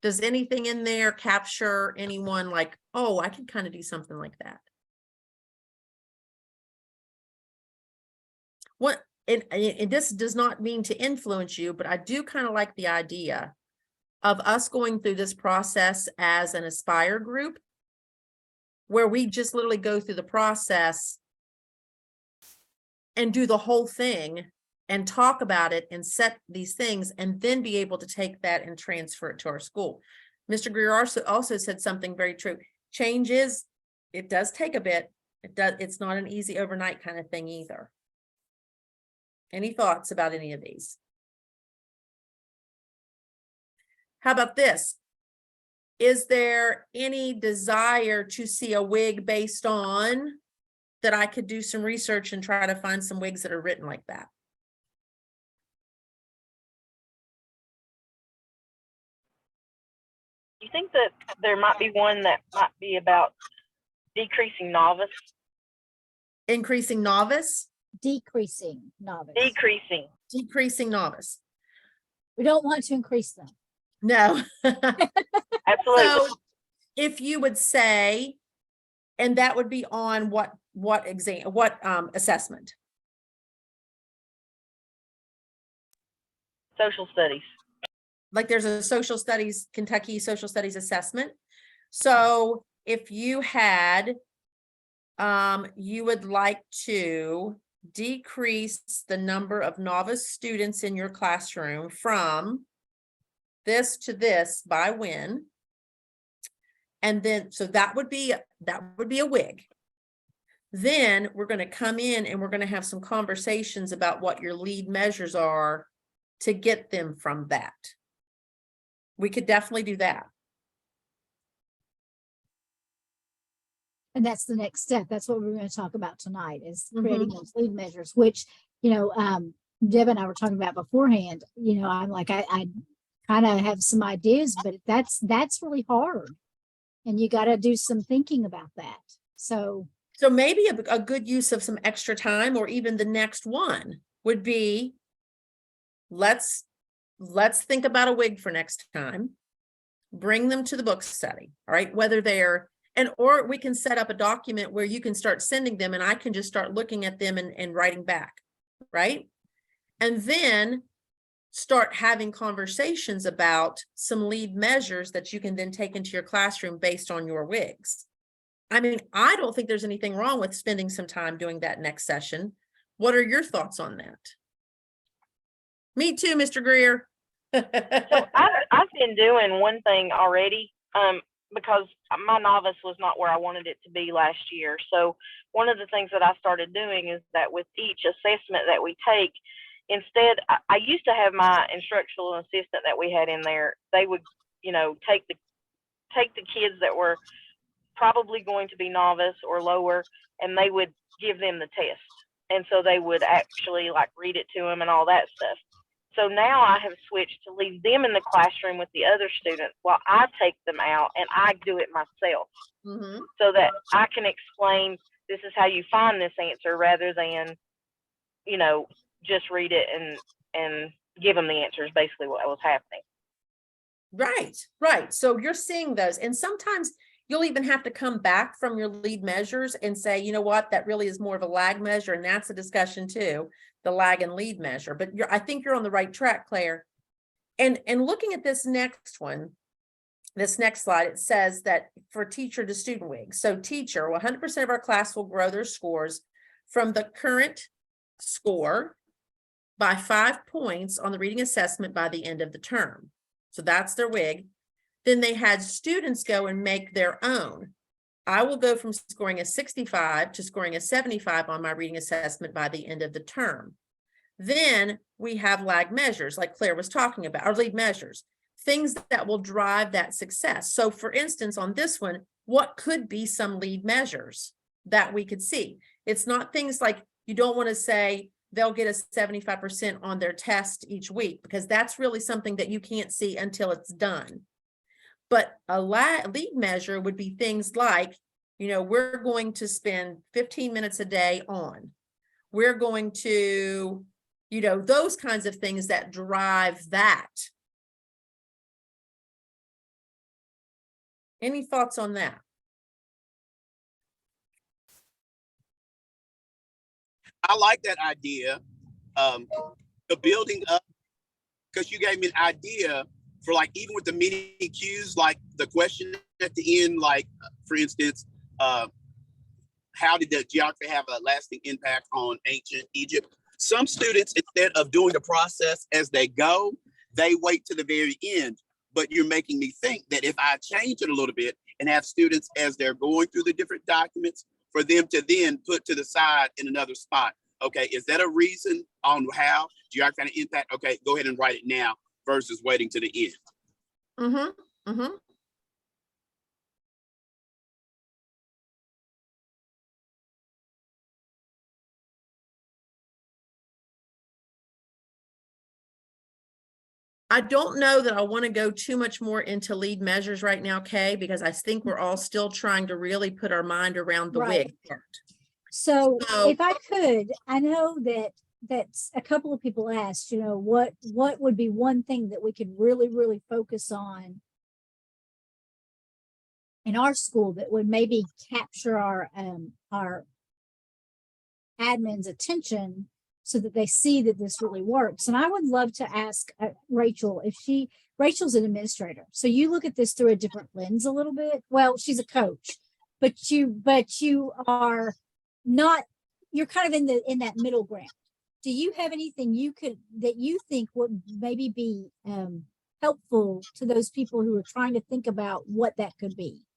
Does anything in there capture anyone like, oh, I can kind of do something like that? What, and this does not mean to influence you, but I do kind of like the idea of us going through this process as an Aspire group, where we just literally go through the process and do the whole thing and talk about it and set these things, and then be able to take that and transfer it to our school. Mr. Greer also said something very true. Change is It does take a bit. It's not an easy overnight kind of thing either. Any thoughts about any of these? How about this? Is there any desire to see a wig based on that I could do some research and try to find some wigs that are written like that? You think that there might be one that might be about decreasing novice? Increasing novice? Decreasing novice. Decreasing novice. We don't want to increase them. No. Absolutely. So if you would say, and that would be on what assessment? Social studies. Like there's a social studies, Kentucky social studies assessment. So if you had, you would like to decrease the number of novice students in your classroom from this to this by when? And then, so that would be a wig. Then we're going to come in and we're going to have some conversations about what your lead measures are to get them from that. We could definitely do that. And that's the next step. That's what we're going to talk about tonight is creating those lead measures, which, you know, Deb and I were talking about beforehand. You know, I'm like, I kind of have some ideas, but that's really hard. And you got to do some thinking about that. So maybe a good use of some extra time, or even the next one would be, let's think about a wig for next time, bring them to the book study. All right. Whether they're, or we can set up a document where you can start sending them and I can just start looking at them and writing back. Right. And then start having conversations about some lead measures that you can then take into your classroom based on your wigs. I mean, I don't think there's anything wrong with spending some time doing that next session. What are your thoughts on that? Me too, Mr. Greer. So I've been doing one thing already, because my novice was not where I wanted it to be last year. So one of the things that I started doing is that with each assessment that we take, instead, I used to have my instructional assistant that we had in there. They would, you know, take the kids that were probably going to be novice or lower, and they would give them the test. And so they would actually like read it to them and all that stuff. So now I have switched to leave them in the classroom with the other students while I take them out and I do it myself, so that I can explain, this is how you find this answer, rather than, you know, just read it and give them the answers, basically what was happening. Right. So you're seeing those, and sometimes you'll even have to come back from your lead measures and say, you know what, that really is more of a lag measure. And that's a discussion too, the lag and lead measure. But I think you're on the right track, Claire. And looking at this next one, this next slide, it says that for teacher to student wigs. So teacher, 100% of our class will grow their scores from the current score by 5 points on the reading assessment by the end of the term. So that's their wig. Then they had students go and make their own. I will go from scoring a 65 to scoring a 75 on my reading assessment by the end of the term. Then we have lag measures like Claire was talking about, or lead measures, things that will drive that success. So for instance, on this one, what could be some lead measures that we could see? It's not things like, you don't want to say they'll get a 75% on their test each week, because that's really something that you can't see until it's done. But a lead measure would be things like, you know, we're going to spend 15 minutes a day on, we're going to, you know, those kinds of things that drive that. Any thoughts on that? I like that idea. The building up, because you gave me an idea for, like, even with the mini cues, like the question at the end, like, for instance, how did the geography have a lasting impact on ancient Egypt? Some students, instead of doing the process as they go, they wait to the very end. but you're making me think that if I change it a little bit and have students as they're going through the different documents, for them to then put to the side in another spot. Okay, is that a reason on how geography impact? Okay, go ahead and write it now versus waiting to the end. Mm-hmm. Mm-hmm. I don't know that I want to go too much more into lead measures right now, Kay, because I think we're all still trying to really put our mind around the Right. WIG part. So So- if I could, I know that's a couple of people asked, you know, what would be one thing that we could really focus on in our school that would maybe capture our admin's attention so that they see that this really works. And I would love to ask Rachel if Rachel's an administrator. So you look at this through a different lens a little bit. Well, she's a coach, but you are not, you're kind of in that middle ground. Do you have anything that you think would maybe be helpful to those people who are trying to think about what that could be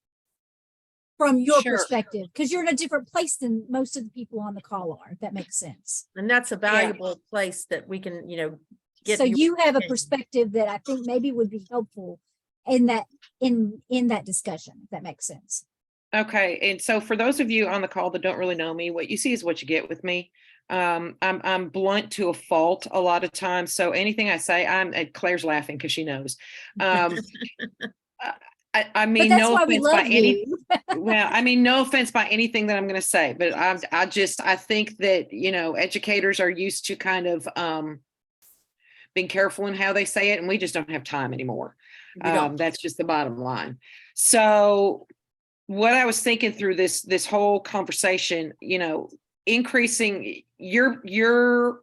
from your Sure. perspective? Because you're in a different place than most of the people on the call are, if that makes sense. And that's a valuable place that we can, get. So you have a opinion. perspective that I think maybe would be helpful in that discussion, if that makes sense. Okay, and so for those of you on the call that don't really know me, what you see is what you get with me. I'm blunt to a fault a lot of times. So anything I say, Claire's laughing because she knows. I mean, But that's no why we offense by love any. you. Well, I mean, no offense by anything that I'm going to say, but I think that educators are used to kind of being careful in how they say it, and we just don't have time anymore. We don't. That's just the bottom line. So what I was thinking through this whole conversation, increasing your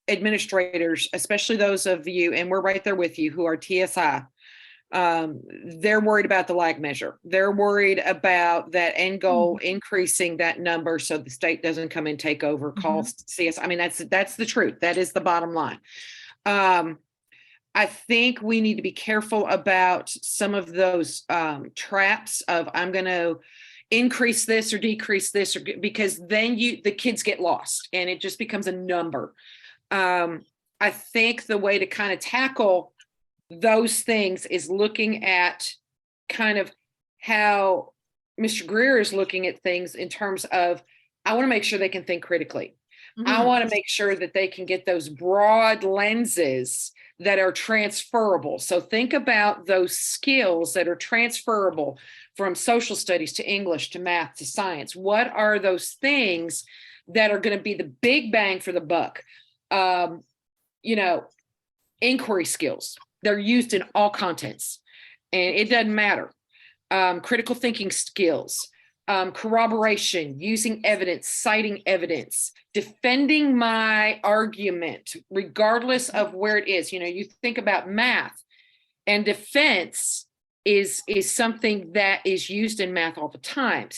administrators, especially those of you, and we're right there with you, who are TSI, they're worried about the lag measure. They're worried about that end goal, increasing that number so the state doesn't come and take over, call CS. I mean, that's the truth. That is the bottom line. I think we need to be careful about some of those traps of I'm going to increase this or decrease this, because then the kids get lost and it just becomes a number. I think the way to kind of tackle those things is looking at kind of how Mr. Greer is looking at things in terms of, I want to make sure they can think critically. I want to make sure that they can get those broad lenses that are transferable. So think about those skills that are transferable from social studies to English to math to science. What are those things that are going to be the big bang for the buck? Inquiry skills. They're used in all contents, and it doesn't matter. Critical thinking skills, corroboration, using evidence, citing evidence, defending my argument, regardless of where it is. You think about math, and defense is something that is used in math all the time.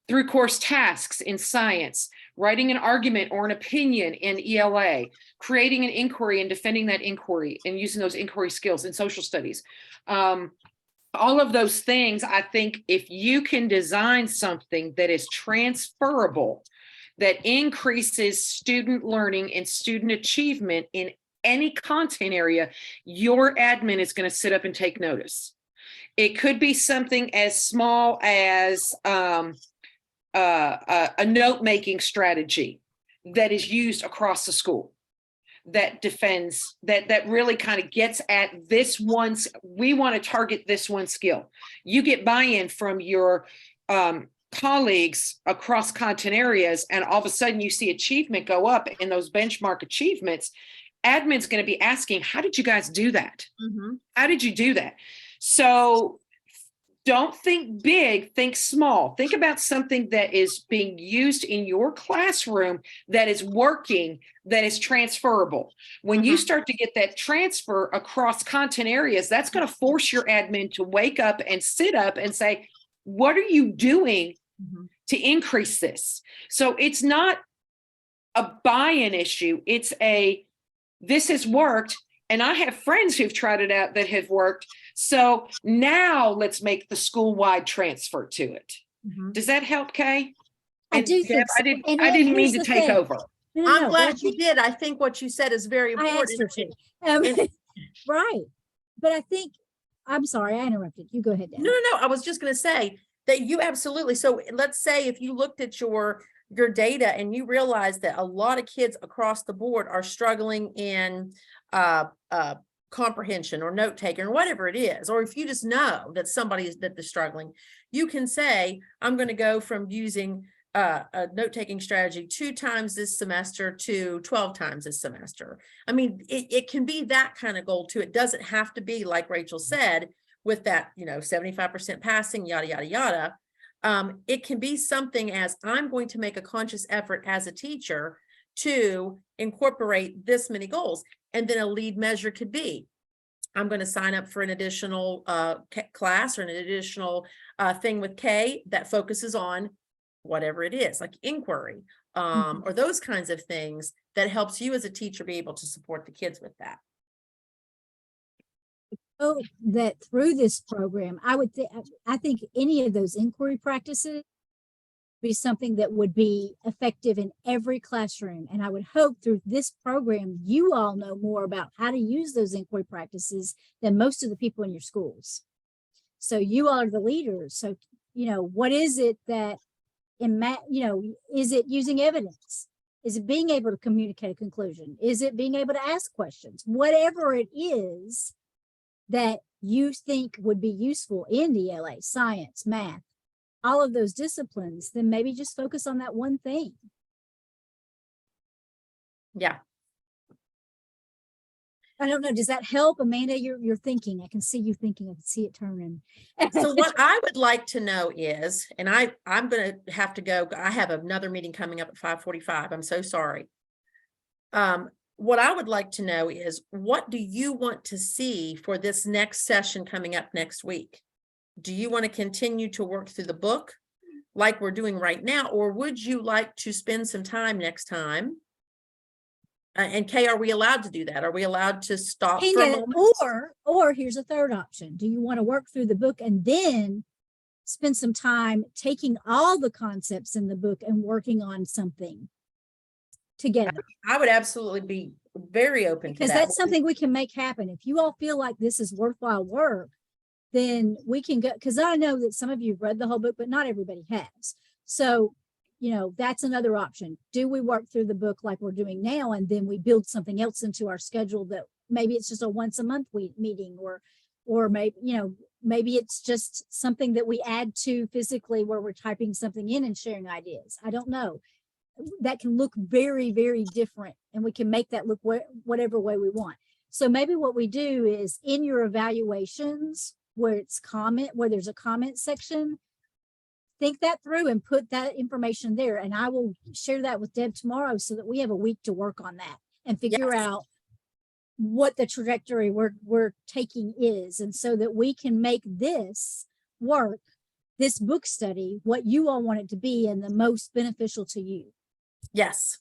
Through course tasks in science, writing an argument or an opinion in ELA, creating an inquiry and defending that inquiry and using those inquiry skills in social studies. All of those things, I think if you can design something that is transferable, that increases student learning and student achievement in any content area, your admin is going to sit up and take notice. It could be something as small as a note-making strategy that is used across the school, that defends, that really kind of gets at this one. We want to target this one skill. You get buy-in from your colleagues across content areas, and all of a sudden you see achievement go up in those benchmark achievements. Admin's going to be asking, how did you guys do that? How did you do that? So don't think big, think small. Think about something that is being used in your classroom that is working, that is transferable. When you start to get that transfer across content areas, that's going to force your admin to wake up and sit up and say, what are you doing to increase this? So it's not a buy-in issue. It's this has worked, And I have friends who've tried it out that have worked. So now let's make the school-wide transfer to it. Mhm. Does that help, Kay? I And do Deb, think so. And I didn't mean here's to the take thing. over. No, I'm but I glad you think- did. I think what you said is very I asked her important. to. And- Right. But I think, I'm sorry, I interrupted. You go ahead, Dan. No, I was just going to say that you absolutely. So let's say if you looked at your data and you realize that a lot of kids across the board are struggling in comprehension or note taking or whatever it is, or if you just know that that they're struggling, you can say, I'm going to go from using a note-taking strategy 2 times this semester to 12 times this semester. I mean, it can be that kind of goal too. It doesn't have to be like Rachel said with that, 75% passing, yada, yada, yada. It can be something as I'm going to make a conscious effort as a teacher to incorporate this many goals. And then a lead measure could be, I'm going to sign up for an additional class or an additional thing with Kay that focuses on whatever it is, like inquiry, or those kinds of things that helps you as a teacher be able to support the kids with that. Hope that through this program, I think any of those inquiry practices be something that would be effective in every classroom. And I would hope through this program, you all know more about how to use those inquiry practices than most of the people in your schools. So you all are the leaders. So, what is it that is it using evidence? Is it being able to communicate a conclusion? Is it being able to ask questions? Whatever it is that you think would be useful in ELA, science, math, all of those disciplines, then maybe just focus on that one thing. Yeah. I don't know. Does that help, Amanda? You're thinking. I can see you thinking. I can see it turning. So what I would like to know is, and I'm going to have to go. I have another meeting coming up at 5:45. I'm so sorry. What I would like to know is, what do you want to see for this next session coming up next week? Do you want to continue to work through the book like we're doing right now, or would you like to spend some time next time? And Kay, are we allowed to do that? Are we allowed to stop for a moment? Or here's a third option. Do you want to work through the book and then spend some time taking all the concepts in the book and working on something together? I would absolutely be very open to Because that. that's something we can make happen. If you all feel like this is worthwhile work, then we can go, because I know that some of you have read the whole book, but not everybody has. So, that's another option. Do we work through the book like we're doing now, and then we build something else into our schedule that maybe it's just a once a month meeting, or maybe it's just something that we add to physically where we're typing something in and sharing ideas. I don't know. That can look very, very different, and we can make that look whatever way we want. So maybe what we do is in your evaluations where there's a comment section, think that through and put that information there. And I will share that with Deb tomorrow so that we have a week to work on that and figure out what the trajectory we're taking is. And so that we can make this work, this book study, what you all want it to be and the most beneficial to you. Yes.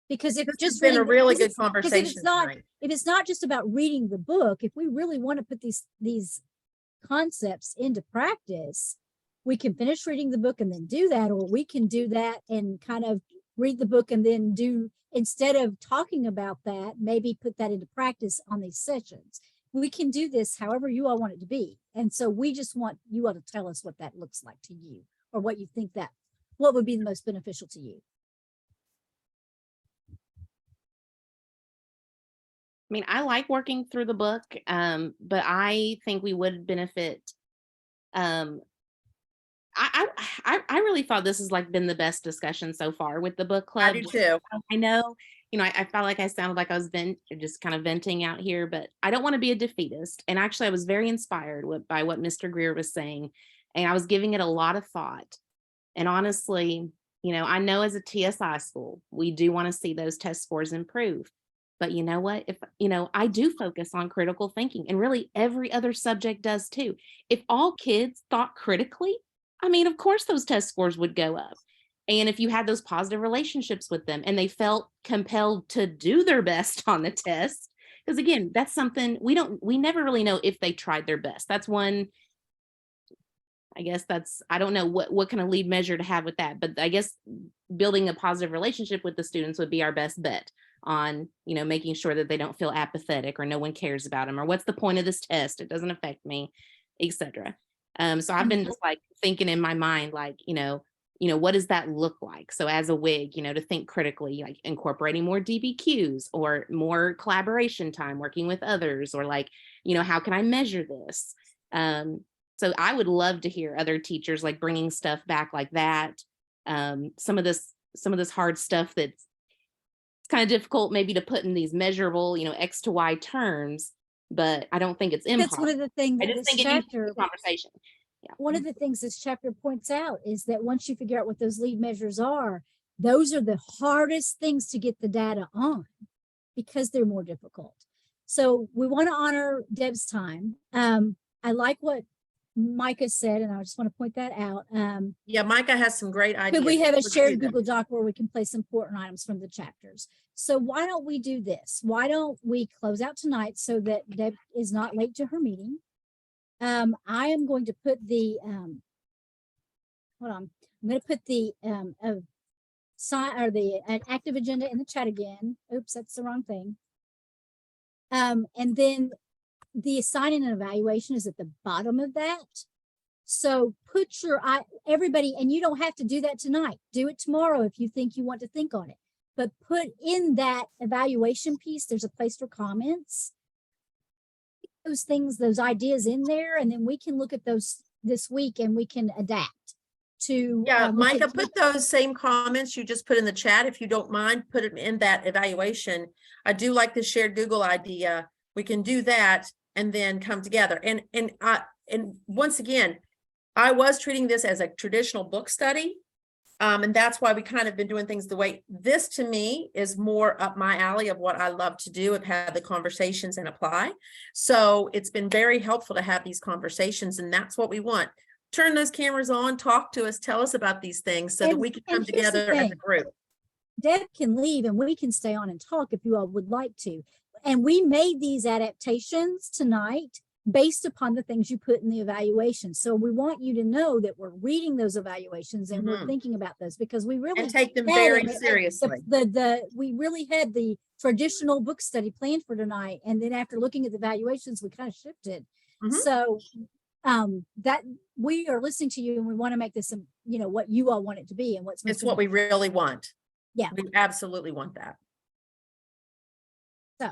Because if It's just been a really good if conversation tonight. it's not just about reading the book, if we really want to put these concepts into practice, we can finish reading the book and then do that, or we can do that and kind of read the book and then instead of talking about that, maybe put that into practice on these sessions. We can do this however you all want it to be. And so we just want you all to tell us what that looks like to you, or what you think what would be the most beneficial to you. I mean, I like working through the book, but I think we would benefit. I really thought this has been the best discussion so far with the book club. I do too. I know, I felt like I sounded like I was just kind of venting out here, but I don't want to be a defeatist. And actually, I was very inspired by what Mr. Greer was saying, and I was giving it a lot of thought. And honestly, I know as a TSI school, we do want to see those test scores improve. But you know what? If, I do focus on critical thinking, and really every other subject does too. If all kids thought critically, of course those test scores would go up. And if you had those positive relationships with them and they felt compelled to do their best on the test, Because again, that's something we never really know if they tried their best. That's one, I guess I don't know what kind of lead measure to have with that, but I guess building a positive relationship with the students would be our best bet on, making sure that they don't feel apathetic or no one cares about them or what's the point of this test? It doesn't affect me, etc. So I've been just like thinking in my mind, like, what does that look like? So as a WIG, to think critically, like incorporating more DBQs or more collaboration time, working with others, or like, how can I measure this? So I would love to hear other teachers like bringing stuff back like that. Some of this hard stuff that's kind of difficult maybe to put in these measurable, X to Y terms, but I don't think it's impossible. That's one of the things I that just this think it needs chapter, conversation. Yeah. one of the things this chapter points out is that once you figure out what those lead measures are, those are the hardest things to get the data on because they're more difficult. So we want to honor Deb's time. I like what Micah said, and I just want to point that out. Yeah, Micah has some great ideas. Could we have a Let's do shared them. Google Doc where we can place important items from the chapters? So why don't we do this? Why don't we close out tonight so that Deb is not late to her meeting? I am going to put the, hold on. I'm going to put the active agenda in the chat again. Oops, that's the wrong thing. And then the assigning and evaluation is at the bottom of that. So put everybody, and you don't have to do that tonight. Do it tomorrow if you think you want to think on it. But put in that evaluation piece, there's a place for comments. Those things, those ideas in there, and then we can look at those this week and we can adapt to. Yeah, Micah, put those same comments you just put in the chat, if you don't mind, put them in that evaluation. I do like the shared Google idea. We can do that and then come together. And once again, I was treating this as a traditional book study. And that's why we kind of been doing things the way this, to me, is more up my alley of what I love to do, have had the conversations and apply. So it's been very helpful to have these conversations, and that's what we want. Turn those cameras on, talk to us, tell us about these things so that we can come together as a group. Deb can leave and we can stay on and talk if you all would like to. And we made these adaptations tonight based upon the things you put in the evaluation. So we want you to know that we're reading those evaluations and we're thinking about those, because we really and take them very seriously. We really had the traditional book study planned for tonight, and then after looking at the evaluations, we kind of shifted. So that we are listening to you, and we want to make this what you all want it to be and what's it's what we really want. Yeah, we absolutely want that. So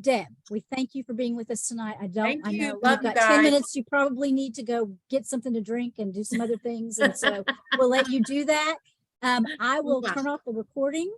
Deb, we thank you for being with us tonight. I know we've Love got you 10 guys. minutes. You probably need to go get something to drink and do some other things. And so we'll let you do that. I will turn off the recording